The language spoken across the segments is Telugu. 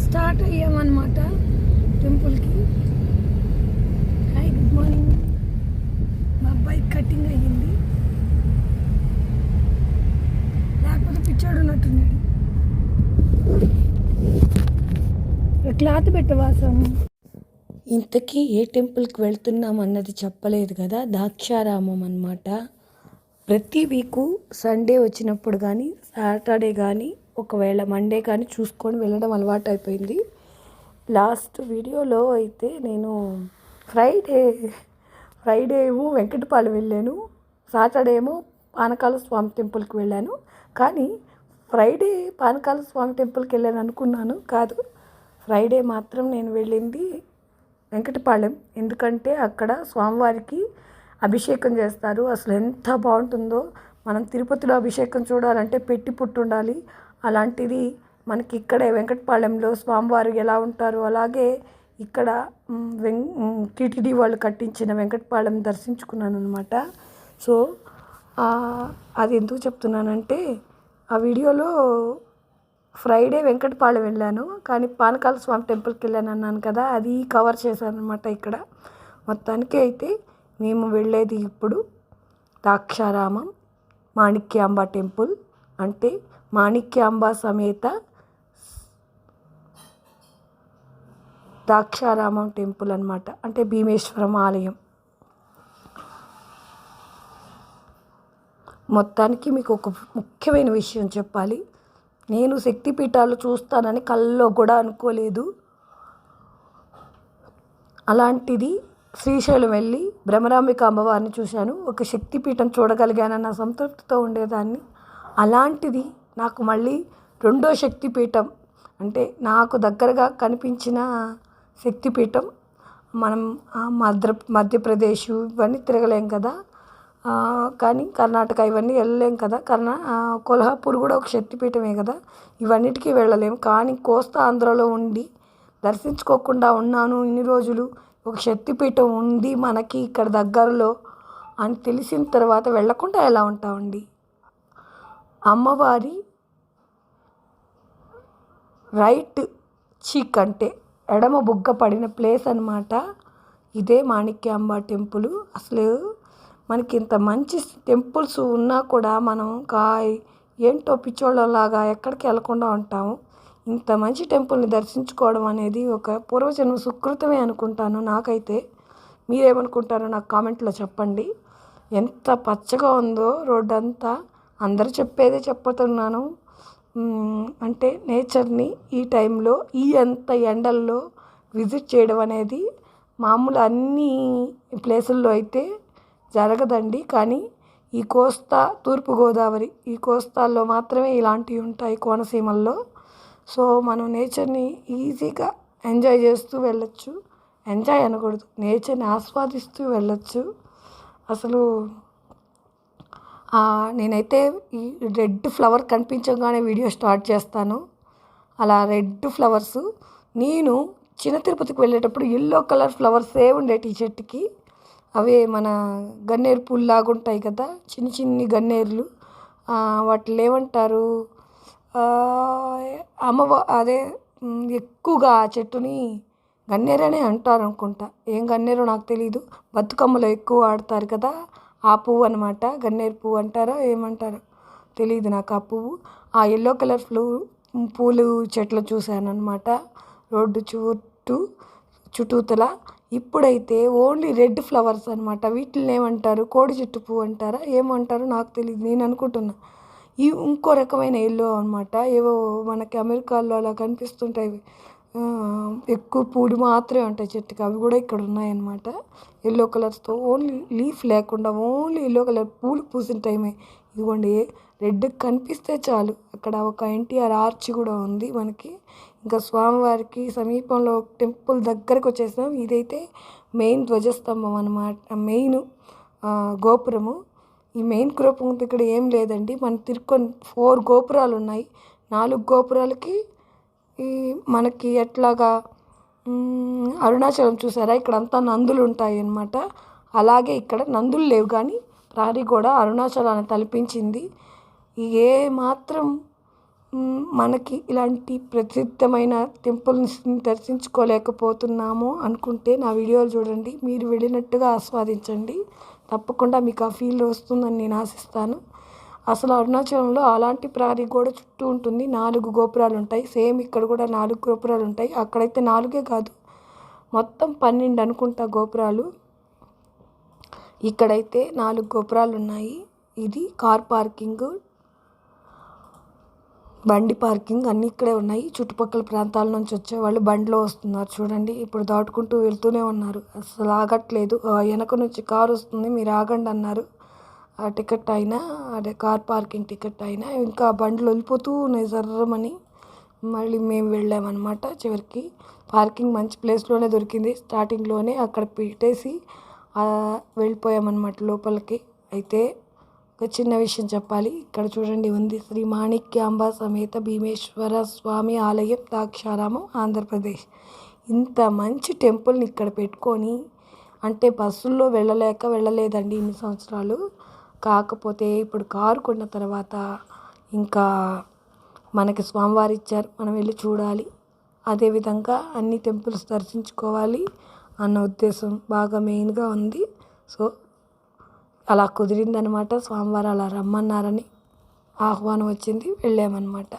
స్టార్ట్ అయ్యామన్నమాట టెంపుల్కి. Hi, good morning. మా అబ్బాయి కటింగ్ అయ్యింది, లేకపోతే పిచ్చాడు ఉన్నట్టున్నాడు. క్లాత్ పెట్టవాసం. ఇంతకీ ఏ టెంపుల్కి వెళ్తున్నాం అన్నది చెప్పలేదు కదా. ద్రాక్షారామం అన్నమాట. ప్రతి వీకు సండే వచ్చినప్పుడు కానీ సాటర్డే కానీ ఒకవేళ మండే కానీ చూసుకొని వెళ్ళడం అలవాటు అయిపోయింది. లాస్ట్ వీడియోలో అయితే నేను ఫ్రైడే ఏమో వెంకటపాలెం వెళ్ళాను, సాటర్డే ఏమో పానకాల స్వామి టెంపుల్కి వెళ్ళాను. కానీ ఫ్రైడే పానకాల స్వామి టెంపుల్కి వెళ్ళాను అనుకున్నాను, కాదు. ఫ్రైడే మాత్రం నేను వెళ్ళింది వెంకటపాలెం. ఎందుకంటే అక్కడ స్వామివారికి అభిషేకం చేస్తారు. అసలు ఎంత బాగుంటుందో. మనం తిరుపతిలో అభిషేకం చూడాలంటే పెట్టి పుట్టు ఉండాలి. అలాంటిది మనకి ఇక్కడే వెంకటపాలెంలో స్వామివారు ఎలా ఉంటారో అలాగే ఇక్కడ టీటీడీ వాళ్ళు కట్టించిన వెంకటపాలెం దర్శించుకున్నాను అనమాట. సో అది ఎందుకు చెప్తున్నానంటే, ఆ వీడియోలో ఫ్రైడే వెంకటపాలెం వెళ్ళాను, కానీ పానకాల స్వామి టెంపుల్కి వెళ్ళాను అన్నాను కదా, అది కవర్ చేశాను అనమాట ఇక్కడ. మొత్తానికి అయితే మేము వెళ్ళేది ఇప్పుడు ద్రాక్షారామం మాణిక్యాంబ టెంపుల్, అంటే మాణిక్యాంబ సమేత ద్రాక్షారామం టెంపుల్ అనమాట. అంటే భీమేశ్వరం ఆలయం. మొత్తానికి మీకు ఒక ముఖ్యమైన విషయం చెప్పాలి. నేను శక్తిపీఠాలు చూస్తానని కల్లో కూడా అనుకోలేదు. అలాంటిది శ్రీశైలం వెళ్ళి భ్రమరాంబిక అమ్మవారిని చూశాను. ఒక శక్తిపీఠం చూడగలిగానన్న సంతృప్తితో ఉండేదాన్ని. అలాంటిది నాకు మళ్ళీ రెండో శక్తిపీఠం, అంటే నాకు దగ్గరగా కనిపించిన శక్తిపీఠం. మనం మధ్యప్రదేశ్ ఇవన్నీ తిరగలేం కదా, కానీ కర్ణాటక ఇవన్నీ వెళ్ళలేం కదా. కొల్హాపూర్ కూడా ఒక శక్తిపీఠమే కదా. ఇవన్నిటికీ వెళ్ళలేము. కానీ కోస్తా ఆంధ్రలో ఉండి దర్శించుకోకుండా ఉన్నాను ఇన్ని రోజులు. ఒక శక్తిపీఠం ఉంది మనకి ఇక్కడ దగ్గరలో అని తెలిసిన తర్వాత వెళ్ళకుండా ఎలా ఉంటామండి. అమ్మవారి రైట్ చీక్ అంటే ఎడమ బుగ్గ పడిన ప్లేస్ అన్నమాట ఇదే మాణిక్యాంబ టెంపుల్. అసలు మనకి ఇంత మంచి టెంపుల్స్ ఉన్నా కూడా మనం ఏంటో పిచ్చోళ్ళలాగా ఎక్కడికి వెళ్ళకుండా ఉంటాము. ఇంత మంచి టెంపుల్ని దర్శించుకోవడం అనేది ఒక పూర్వజన్మ సుకృతమే అనుకుంటాను నాకైతే. మీరేమనుకుంటారో నాకు కామెంట్లో చెప్పండి. ఎంత పచ్చగా ఉందో రోడ్డు అంతా. అందరూ చెప్పేదే చెప్పుతున్నాను. అంటే నేచర్ని ఈ టైంలో ఎంత ఎండల్లో విజిట్ చేయడం అనేది మామూలు అన్ని ప్లేసుల్లో అయితే జరగదండి. కానీ ఈ కోస్తా తూర్పుగోదావరి ఈ కోస్తాల్లో మాత్రమే ఇలాంటివి ఉంటాయి, కోనసీమల్లో. సో మనం నేచర్ని ఈజీగా ఎంజాయ్ చేస్తూ వెళ్ళొచ్చు. ఎంజాయ్ అనకూడదు, నేచర్ని ఆస్వాదిస్తూ వెళ్ళొచ్చు. అసలు నేనైతే ఈ రెడ్ ఫ్లవర్ కనిపించగానే వీడియో స్టార్ట్ చేస్తాను. అలా రెడ్ ఫ్లవర్స్ నేను చిన్న తిరుపతికి వెళ్ళేటప్పుడు ఎల్లో కలర్ ఫ్లవర్సే ఉండే టీషర్ట్కి. అవే మన గన్నేరు పూల్లాగా ఉంటాయి కదా, చిన్ని గన్నేరులు. వాటిని ఏమంటారు, అదే ఎక్కువగా ఆ చెట్టుని గన్నేరనే అంటారు అనుకుంటా. ఏం గన్నేరో నాకు తెలీదు. బతుకమ్మలో ఎక్కువ ఆడతారు కదా, ఆ పువ్వు అనమాట. గన్నేరు పువ్వు అంటారో ఏమంటారో తెలియదు నాకు ఆ పువ్వు. ఆ ఎల్లో కలర్ పూలు చెట్లు చూశాను అనమాట రోడ్డు చుట్టూతల. ఇప్పుడైతే ఓన్లీ రెడ్ ఫ్లవర్స్ అనమాట. వీటిని ఏమంటారు, కోడి చెట్టు పువ్వు అంటారా ఏమంటారో నాకు తెలియదు. నేను అనుకుంటున్నా ఇంకో రకమైన ఎల్లో అనమాట. ఏవో మనకి అమెరికాలో అలా కనిపిస్తుంటాయి, ఎక్కువ పూలు మాత్రమే ఉంటాయి చెట్టుకి. అవి కూడా ఇక్కడ ఉన్నాయన్నమాట ఎల్లో కలర్స్తో. ఓన్లీ లీఫ్ లేకుండా ఓన్లీ ఎల్లో కలర్ పూలు పూసిన టైమే. ఇదిగోండి, రెడ్ కనిపిస్తే చాలు. అక్కడ ఒక ఎన్టీఆర్ ఆర్చ్ కూడా ఉంది మనకి. ఇంకా స్వామివారికి సమీపంలో టెంపుల్ దగ్గరకు వచ్చేసాం. ఇదైతే మెయిన్ ధ్వజస్తంభం అన్నమాట, మెయిన్ గోపురము. ఈ మెయిన్ గోపురం ఇక్కడ ఏం లేదండి, మన 4 గోపురాలు ఉన్నాయి. 4 గోపురాలకి మనకి ఎట్లాగా అరుణాచలం చూసారా, ఇక్కడంతా నందులు ఉంటాయి అన్నమాట. అలాగే ఇక్కడ నందులు లేవు, కానీ ప్రహరీ కూడా అరుణాచలాన్ని తలపించింది. ఏ మాత్రం మనకి ఇలాంటి ప్రసిద్ధమైన టెంపుల్స్ని దర్శించుకోలేకపోతున్నాము అనుకుంటే నా వీడియోలు చూడండి, మీరు వెళ్ళినట్టుగా ఆస్వాదించండి. తప్పకుండా మీకు ఆ ఫీల్ వస్తుందని నేను ఆశిస్తాను. అసలు అరుణాచలంలో అలాంటి ప్రహరీ గోడ చుట్టూ ఉంటుంది. 4 గోపురాలు ఉంటాయి. సేమ్ ఇక్కడ కూడా 4 గోపురాలు ఉంటాయి. అక్కడైతే 4 కాదు, మొత్తం 12 అనుకుంటా గోపురాలు. ఇక్కడైతే 4 గోపురాలు ఉన్నాయి. ఇది కార్ పార్కింగ్, బండి పార్కింగ్ అన్నీ ఇక్కడే ఉన్నాయి. చుట్టుపక్కల ప్రాంతాల నుంచి వచ్చేవాళ్ళు బండిలో వస్తున్నారు చూడండి. ఇప్పుడు దాటుకుంటూ వెళ్తూనే ఉన్నారు, అసలు ఆగట్లేదు. వెనక నుంచి కారు వస్తుంది, మీరు ఆగండి అన్నారు. ఆ టికెట్ అయినా, అదే కార్ పార్కింగ్ టికెట్ అయినా, ఇంకా బండ్లు వెళ్ళిపోతూ ఉన్నాయి జర్రమని. మళ్ళీ మేము వెళ్ళామన్నమాట. చివరికి పార్కింగ్ మంచి ప్లేస్లోనే దొరికింది, స్టార్టింగ్లోనే అక్కడ పెట్టేసి వెళ్ళిపోయామన్నమాట లోపలికి. అయితే ఒక చిన్న విషయం చెప్పాలి. ఇక్కడ చూడండి ఉంది, శ్రీ మాణిక్యాంబ సమేత భీమేశ్వర స్వామి ఆలయం, ద్రాక్షారామం, ఆంధ్రప్రదేశ్. ఇంత మంచి టెంపుల్ని ఇక్కడ పెట్టుకొని, అంటే బస్సుల్లో వెళ్ళలేదండి ఇన్ని సంవత్సరాలు. కాకపోతే ఇప్పుడు కారు కొన్న తర్వాత ఇంకా మనకి స్వామివారు ఇచ్చారు, మనం వెళ్ళి చూడాలి. అదేవిధంగా అన్ని టెంపుల్స్ దర్శించుకోవాలి అన్న ఉద్దేశం బాగా మెయిన్గా ఉంది. సో అలా కుదిరిందనమాట. స్వామివారు అలా రమ్మన్నారని ఆహ్వానం వచ్చింది, వెళ్ళామన్నమాట.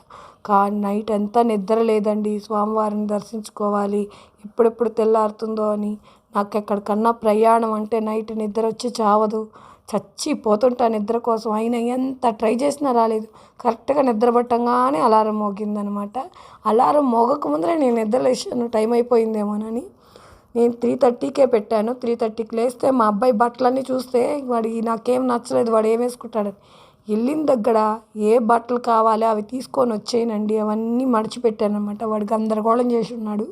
కానీ నైట్ అంతా నిద్ర లేదండి. స్వామివారిని దర్శించుకోవాలి, ఎప్పుడెప్పుడు తెల్లారుతుందో అని. నాకు ఎక్కడికన్నా ప్రయాణం అంటే నైట్ నిద్ర వచ్చి చావదు, చచ్చిపోతుంటా నిద్ర కోసం. అయినా ఎంత ట్రై చేసినా రాలేదు. కరెక్ట్గా నిద్ర పట్టంగానే అలారం మోగిందనమాట. అలారం మోగక ముందరే నేను నిద్ర లేచాను, టైం అయిపోయిందేమోనని. నేను 3:30కే పెట్టాను. 3:30కి లేస్తే మా అబ్బాయి బట్టలన్నీ చూస్తే నాకేం నచ్చలేదు, వాడు ఏం వేసుకుంటాడని. వెళ్ళిన దగ్గర ఏ బట్టలు కావాలి అవి తీసుకొని వచ్చేయనండి, అవన్నీ మడిచిపెట్టాను అనమాట. వాడు గందరగోళం చేసి ఉన్నాడు.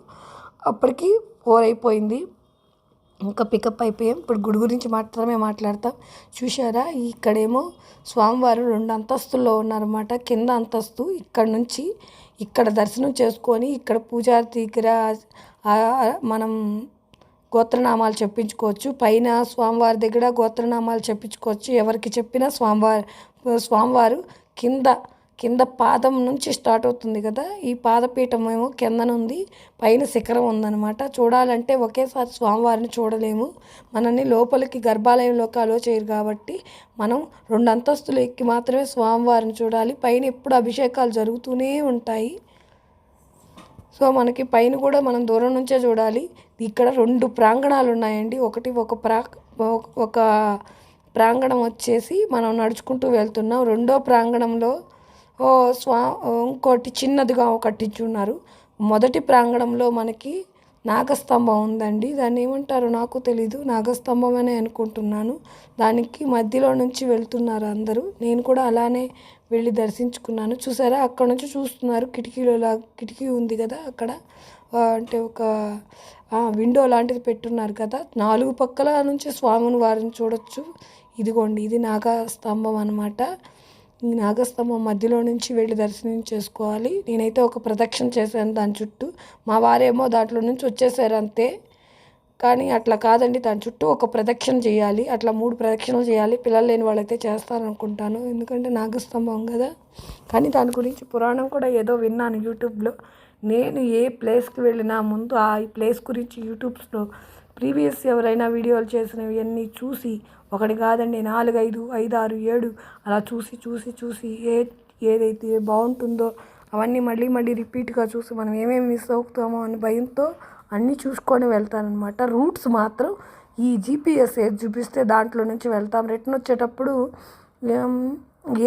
అప్పటికి 4 అయిపోయింది. ఇంకా పికప్ అయిపోయాం. ఇప్పుడు గుడి గురించి మాత్రమే మాట్లాడతాం. చూసారా, ఇక్కడేమో స్వామివారు 2 అంతస్తుల్లో ఉన్నారన్నమాట. కింద అంతస్తు ఇక్కడ నుంచి ఇక్కడ దర్శనం చేసుకొని, ఇక్కడ పూజారి దగ్గర మనం గోత్రనామాలు చెప్పించుకోవచ్చు. పైన స్వామివారి దగ్గర గోత్రనామాలు చెప్పించుకోవచ్చు. ఎవరికి చెప్పినా స్వామివారు కింద పాదం నుంచి స్టార్ట్ అవుతుంది కదా, ఈ పాదపీఠం ఏమో కిందనుంది, పైన శిఖరం ఉందన్నమాట. చూడాలంటే ఒకేసారి స్వామివారిని చూడలేము. మనల్ని లోపలికి గర్భాలయంలోకి అలో చేయరు కాబట్టి మనం 2 అంతస్తులు ఎక్కి మాత్రమే స్వామివారిని చూడాలి. పైన ఎప్పుడు అభిషేకాలు జరుగుతూనే ఉంటాయి. సో మనకి పైన కూడా మనం దూరం నుంచే చూడాలి. ఇక్కడ 2 ప్రాంగణాలు ఉన్నాయండి. ఒక ప్రాంగణం వచ్చేసి మనం నడుచుకుంటూ వెళ్తున్నాం. రెండో ప్రాంగణంలో ఇంకోటి చిన్నదిగా కట్టించున్నారు. మొదటి ప్రాంగణంలో మనకి నాగస్తంభం ఉందండి. దాన్ని ఏమంటారో నాకు తెలీదు, నాగస్తంభం అనే అనుకుంటున్నాను. దానికి మధ్యలో నుంచి వెళ్తున్నారు అందరూ. నేను కూడా అలానే వెళ్ళి దర్శించుకున్నాను. చూసారా, అక్కడ నుంచి చూస్తున్నారు. కిటికీ ఉంది కదా అక్కడ, అంటే ఒక విండో లాంటిది పెట్టున్నారు కదా, 4 పక్కల నుంచి స్వామిని వారిని చూడొచ్చు. ఇదిగోండి, ఇది నాగస్తంభం అనమాట. ఈ నాగస్తంభం మధ్యలో నుంచి వెళ్ళి దర్శనం చేసుకోవాలి. నేనైతే ఒక ప్రదక్షిణ చేశాను దాని చుట్టూ. మా వారేమో దాంట్లో నుంచి వచ్చేసారు అంతే. కానీ అట్లా కాదండి, దాని చుట్టూ ఒక ప్రదక్షిణ చేయాలి. అట్లా 3 ప్రదక్షిణలు చేయాలి. పిల్లలు లేని వాళ్ళైతే చేస్తారనుకుంటాను, ఎందుకంటే నాగస్తంభం కదా. కానీ దాని గురించి పురాణం కూడా ఏదో విన్నాను యూట్యూబ్లో. నేను ఏ ప్లేస్కి వెళ్ళినా ముందు ఆ ప్లేస్ గురించి యూట్యూబ్స్లో ప్రీవియస్ ఎవరైనా వీడియోలు చేసినవి అన్నీ చూసి, ఒకటి కాదండి 4, 5, 6, 7 అలా చూసి ఏదైతే బాగుంటుందో అవన్నీ మళ్ళీ రిపీట్గా చూసి మనం ఏమేమి మిస్ అవుతామో అని భయంతో అన్నీ చూసుకొని వెళ్తానన్నమాట. రూట్స్ మాత్రం ఈ జీపీఎస్ ఏది చూపిస్తే దాంట్లో నుంచి వెళ్తాం. రిటర్న్ వచ్చేటప్పుడు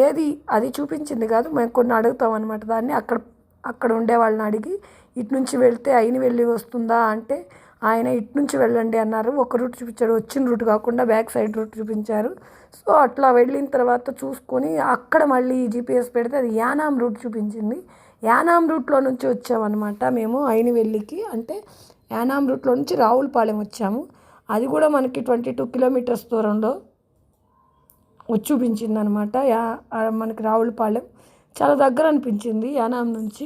ఏది అది చూపించింది కాదు, మేము కొన్ని అడుగుతాం అనమాట. దాన్ని అక్కడ ఉండే వాళ్ళని అడిగి, ఇటు నుంచి వెళ్తే అయిన వెళ్ళి వస్తుందా అంటే, ఆయన ఇటు నుంచి వెళ్ళండి అన్నారు. ఒక రూట్ చూపించాడు, వచ్చిన రూట్ కాకుండా బ్యాక్ సైడ్ రూట్ చూపించారు. సో అట్లా వెళ్ళిన తర్వాత చూసుకొని అక్కడ మళ్ళీ జీపీఎస్ పెడితే అది యానాం రూట్ చూపించింది. యానాం రూట్లో నుంచి వచ్చామన్నమాట మేము అయినవెల్లికి. అంటే యానాం రూట్లో నుంచి రావులపాలెం వచ్చాము. అది కూడా మనకి 22 కిలోమీటర్స్ దూరంలో వచ్చి చూపించింది అనమాట. మనకి రావులపాలెం చాలా దగ్గర అనిపించింది యానాం నుంచి.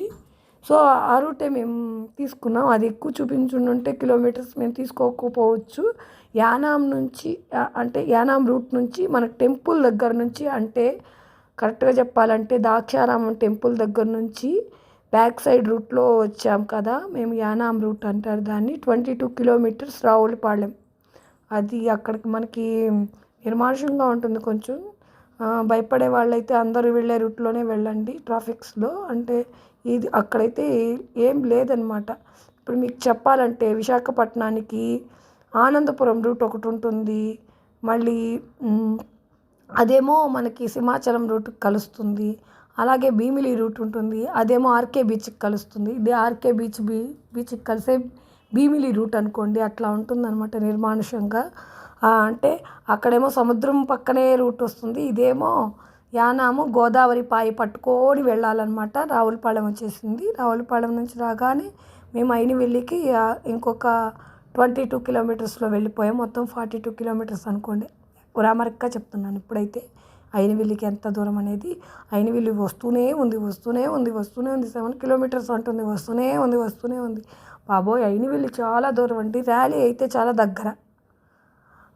సో ఆ రూటే మేము తీసుకున్నాం. అది ఎక్కువ చూపించుంటే కిలోమీటర్స్ మేము తీసుకోకపోవచ్చు. యానాం నుంచి అంటే యానాం రూట్ నుంచి మనకు టెంపుల్ దగ్గర నుంచి, అంటే కరెక్ట్గా చెప్పాలంటే ద్రాక్షారామం టెంపుల్ దగ్గర నుంచి బ్యాక్ సైడ్ రూట్లో వచ్చాం కదా మేము, యానాం రూట్ అంటారు దాన్ని. 22 కిలోమీటర్స్ రావులపాలెం. అది అక్కడికి మనకి నిర్మానుషంగా ఉంటుంది కొంచెం. భయపడే వాళ్ళైతే అందరూ వెళ్ళే రూట్లోనే వెళ్ళండి ట్రాఫిక్స్లో. అంటే ఇది అక్కడైతే ఏం లేదనమాట. ఇప్పుడు మీకు చెప్పాలంటే విశాఖపట్నానికి ఆనందపురం రూట్ ఒకటి ఉంటుంది. మళ్ళీ అదేమో మనకి సింహాచలం రూట్కి కలుస్తుంది. అలాగే భీమిలి రూట్ ఉంటుంది, అదేమో ఆర్కే బీచ్కి కలుస్తుంది. ఇది ఆర్కే బీచ్కి కలిసే భీమిలి రూట్ అనుకోండి. అట్లా ఉంటుందన్నమాట నిర్మానుషంగా. అంటే అక్కడేమో సముద్రం పక్కనే రూట్ వస్తుంది, ఇదేమో యానాము గోదావరి పాయి పట్టుకొని వెళ్ళాలన్నమాట. రావులపాలెం వచ్చేసింది. రావులపాలెం నుంచి రాగానే మేము అయినవెల్లికి ఇంకొక 22 కిలోమీటర్స్లో వెళ్ళిపోయాం. మొత్తం 42 కిలోమీటర్స్ అనుకోండి. గ్రామర్గా చెప్తున్నాను ఇప్పుడైతే అయినవెల్లికి ఎంత దూరం అనేది. అయినవెల్లి వస్తూనే ఉంది 7 కిలోమీటర్స్ అంటుంది, వస్తూనే ఉంది. బాబోయ్, అయినవెల్లి చాలా దూరం అండి. ర్యాలీ అయితే చాలా దగ్గర.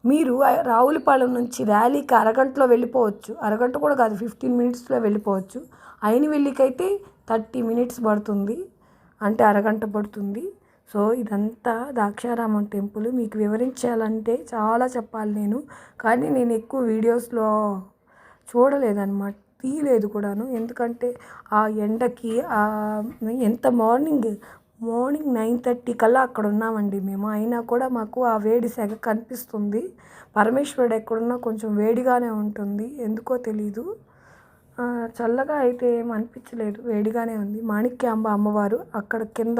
మీరు రావులపాలెం నుంచి ర్యాలీకి అరగంటలో వెళ్ళిపోవచ్చు, అరగంట కూడా కాదు 15 మినిట్స్లో వెళ్ళిపోవచ్చు. అయినవెల్లికి అయితే 30 మినిట్స్ పడుతుంది, అంటే అరగంట పడుతుంది. సో ఇదంతా ద్రాక్షారామం టెంపుల్ మీకు వివరించాలంటే చాలా చెప్పాలి నేను, కానీ నేను ఎక్కువ వీడియోస్లో చూడలేదన్నమాట, తీయలేదు కూడాను. ఎందుకంటే ఆ ఎండకి ఎంత మార్నింగ్ 9:30 కల్లా అక్కడ ఉన్నామండి మేము. అయినా కూడా మాకు ఆ వేడి సెగ కనిపిస్తుంది. పరమేశ్వరుడు ఎక్కడున్నా కొంచెం వేడిగానే ఉంటుంది, ఎందుకో తెలీదు. చల్లగా అయితే ఏం అనిపించలేదు, వేడిగానే ఉంది. మాణిక్యాంబ అమ్మవారు అక్కడ కింద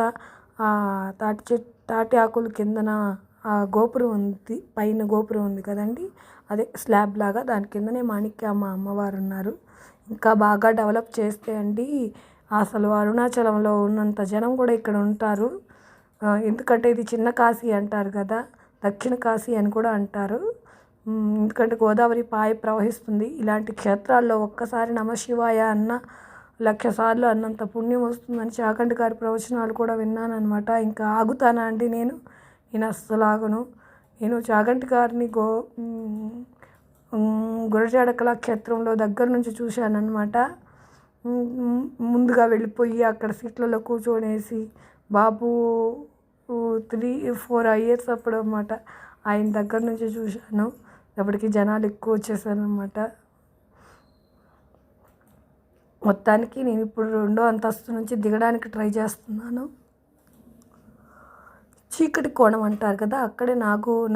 తాటి ఆకుల కిందన గోపురం ఉంది, పైన గోపురం ఉంది కదండి, అదే స్లాబ్ లాగా, దాని కిందనే మాణిక్యమ్మ అమ్మవారు ఉన్నారు. ఇంకా బాగా డెవలప్ చేస్తే అండి అసలు అరుణాచలంలో ఉన్నంత జనం కూడా ఇక్కడ ఉంటారు. ఎందుకంటే ఇది చిన్న కాశీ అంటారు కదా, దక్షిణ కాశీ అని కూడా అంటారు. ఎందుకంటే గోదావరి పాయ ప్రవహిస్తుంది. ఇలాంటి క్షేత్రాల్లో ఒక్కసారి నమశివాయ అన్న 1,00,000 సార్లు అన్నంత పుణ్యం వస్తుందని చాగంటి గారి ప్రవచనాలు కూడా విన్నానమాట. ఇంకా ఆగుతానా అండి నేను అస్సలు ఆగను. నేను చాగంటి గారిని గురజాడ కళాక్షేత్రంలో దగ్గర నుంచి చూశానన్నమాట. ముందుగా వెళ్ళిపోయి అక్కడ సీట్లలో కూర్చొనేసి బాబు 3-4 years అప్పుడు అన్నమాట, ఆయన దగ్గర నుంచి చూశాను. అప్పటికి జనాలు ఎక్కువ వచ్చేసారనమాట. మొత్తానికి నేను ఇప్పుడు 2వ అంతస్తు నుంచి దిగడానికి ట్రై చేస్తున్నాను. చీకటి కోణం అంటారు కదా, అక్కడే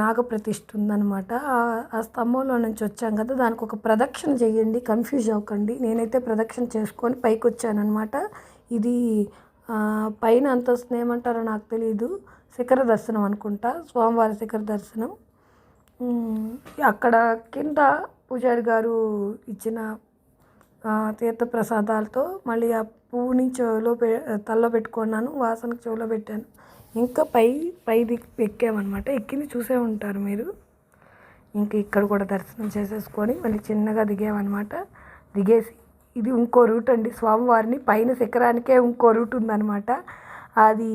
నాగప్రతిష్ఠ ఉందన్నమాట. ఆ స్తంభంలో నుంచి వచ్చాం కదా, దానికి ఒక ప్రదక్షిణ చేయండి, కన్ఫ్యూజ్ అవ్వకండి. నేనైతే ప్రదక్షిణ చేసుకొని పైకి వచ్చానమాట. ఇది పైన అంతస్తుని ఏమంటారో నాకు తెలీదు, శిఖర దర్శనం అనుకుంటా, స్వామివారి శిఖర దర్శనం. అక్కడ కింద పూజారి గారు ఇచ్చిన తీర్థప్రసాదాలతో మళ్ళీ ఆ పువ్వుని తలలో పెట్టుకున్నాను, వాసనకి చెవిలో పెట్టాను. ఇంకా పైది ఎక్కామన్నమాట. ఎక్కింది చూసే ఉంటారు మీరు. ఇంకా ఇక్కడ కూడా దర్శనం చేసేసుకొని మళ్ళీ చిన్నగా దిగామన్నమాట. దిగేసి ఇది ఇంకో రూట్ అండి, స్వామివారిని పైన శిఖరానికే ఇంకో రూట్ ఉందన్నమాట. అది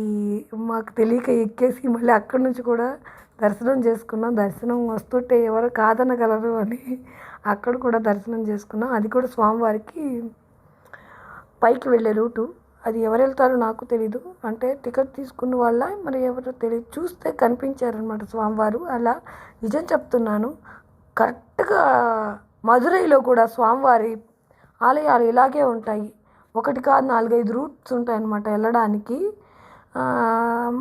మాకు తెలియక ఎక్కేసి మళ్ళీ అక్కడి నుంచి కూడా దర్శనం చేసుకున్నాం. దర్శనం వస్తుంటే ఎవరు కాదనగలరు అని అక్కడ కూడా దర్శనం చేసుకున్నాం. అది కూడా స్వామివారికి పైకి వెళ్ళే రూటు. అది ఎవరు వెళ్తారో నాకు తెలీదు, అంటే టికెట్ తీసుకున్న వాళ్ళ మరి ఎవరో తెలియదు. చూస్తే కనిపించారనమాట స్వామివారు. అలా నిజం చెప్తున్నాను, కరెక్ట్గా మదురైలో కూడా స్వామివారి ఆలయాలు ఇలాగే ఉంటాయి. ఒకటి కాదు 4-5 రూట్స్ ఉంటాయన్నమాట వెళ్ళడానికి.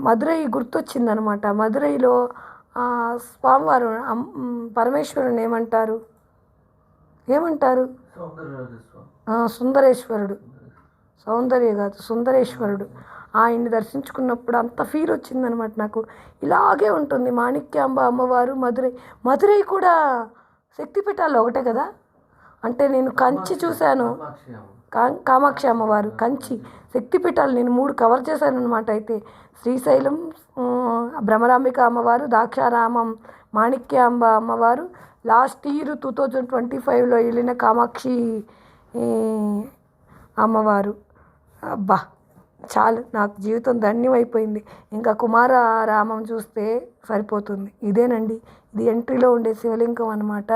మదురై గుర్తొచ్చిందనమాట. మదురైలో స్వామివారు పరమేశ్వరుని ఏమంటారు సుందరేశ్వరుడు, సౌందర్య కాదు సుందరేశ్వరుడు. ఆయన్ని దర్శించుకున్నప్పుడు అంత ఫీల్ వచ్చిందనమాట నాకు. ఇలాగే ఉంటుంది మాణిక్యాంబ అమ్మవారు. మదురై కూడా శక్తిపీఠాల్లో ఒకటే కదా. అంటే నేను కంచి చూశాను, కామాక్షి అమ్మవారు, కంచి, శక్తిపీఠాలు నేను 3 కవర్ చేశాను అనమాట. అయితే శ్రీశైలం, భ్రమరాంబిక అమ్మవారు, ద్రాక్షారామం మాణిక్యాంబ అమ్మవారు, లాస్ట్ ఇయర్ 2025లో వెళ్ళిన కామాక్షి అమ్మవారు. అబ్బా చాలు, నాకు జీవితం ధన్యమైపోయింది. ఇంకా కుమారరామం చూస్తే సరిపోతుంది. ఇదేనండి, ఇది ఎంట్రీలో ఉండే శివలింగం అనమాట.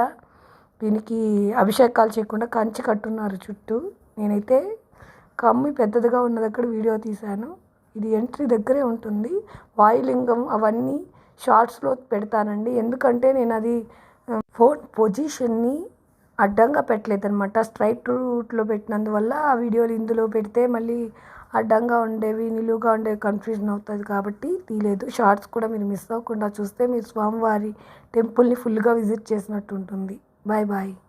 దీనికి అభిషేకాలు చేయకుండా కంచి కట్టున్నారు చుట్టూ. నేనైతే కమ్మి పెద్దదిగా ఉన్న దగ్గర వీడియో తీశాను. ఇది ఎంట్రీ దగ్గరే ఉంటుంది. వాయులింగం అవన్నీ షార్ట్స్లో పెడతానండి. ఎందుకంటే నేను అది ఫోన్ పొజిషన్ని అడ్డంగా పెట్టలేదన్నమాట. స్ట్రైట్ రూట్లో పెట్టినందువల్ల ఆ వీడియోలు ఇందులో పెడితే మళ్ళీ అడ్డంగా ఉండేవి, నిలువుగా ఉండేవి కన్ఫ్యూజన్ అవుతుంది కాబట్టి తీయలేదు. షార్ట్స్ కూడా మీరు మిస్ అవ్వకుండా చూస్తే మీరు స్వామివారి టెంపుల్ని ఫుల్గా విజిట్ చేసినట్టు ఉంటుంది. Bye bye.